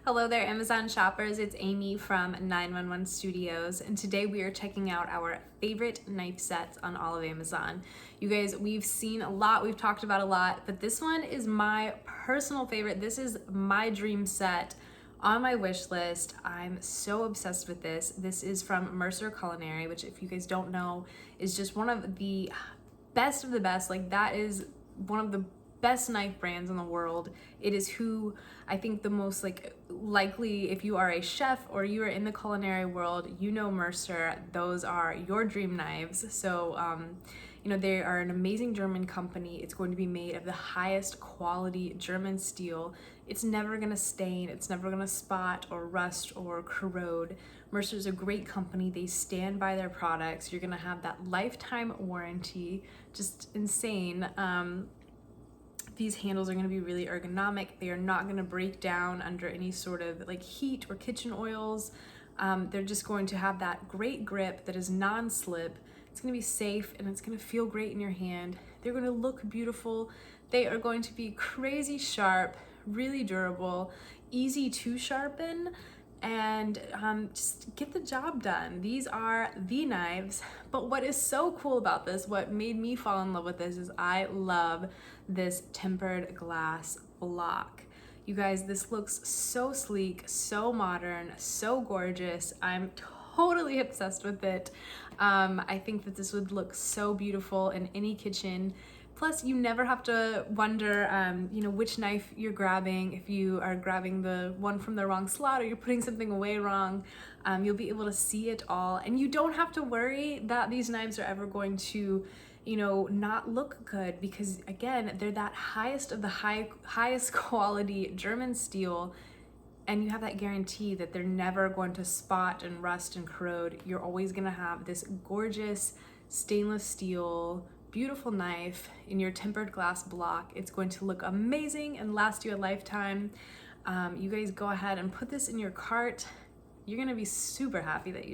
Hello there, Amazon shoppers. It's Amy from 911 Studios, and today we are checking out our favorite knife sets on all of Amazon. You guys, we've seen a lot, we've talked about a lot, but this one is my personal favorite. This is my dream set on my wish list. I'm so obsessed with this. This is from Mercer Culinary, which, if you guys don't know, is just one of the best of the best. Like, that is one of the best knife brands in the world. It is who I think the most likely, if you are a chef or you are in the culinary world, you know Mercer. Those are your dream knives. So they are an amazing German company. It's going to be made of the highest quality German steel. It's never gonna stain, it's never gonna spot or rust or corrode. Mercer is a great company. They stand by their products. You're gonna have that lifetime warranty. Just insane. These handles are going to be really ergonomic. They are not going to break down under any sort of heat or kitchen oils. They're just going to have that great grip that is non-slip. It's going to be safe and it's going to feel great in your hand. They're going to look beautiful. They are going to be crazy sharp, really durable, easy to sharpen, and just get the job done. These are the knives. But what is so cool about this, what made me fall in love with this, is I love this tempered glass block. You guys, this looks so sleek, so modern, so gorgeous. I'm totally obsessed with it. I think that this would look so beautiful in any kitchen. Plus, you never have to wonder, which knife you're grabbing. If you are grabbing the one from the wrong slot or you're putting something away wrong, you'll be able to see it all. And you don't have to worry that these knives are ever going to, not look good, because again, they're that highest of the highest quality German steel. And you have that guarantee that they're never going to spot and rust and corrode. You're always gonna have this gorgeous stainless steel, beautiful knife in your tempered glass block. It's going to look amazing and last you a lifetime. You guys go ahead and put this in your cart. You're gonna be super happy that you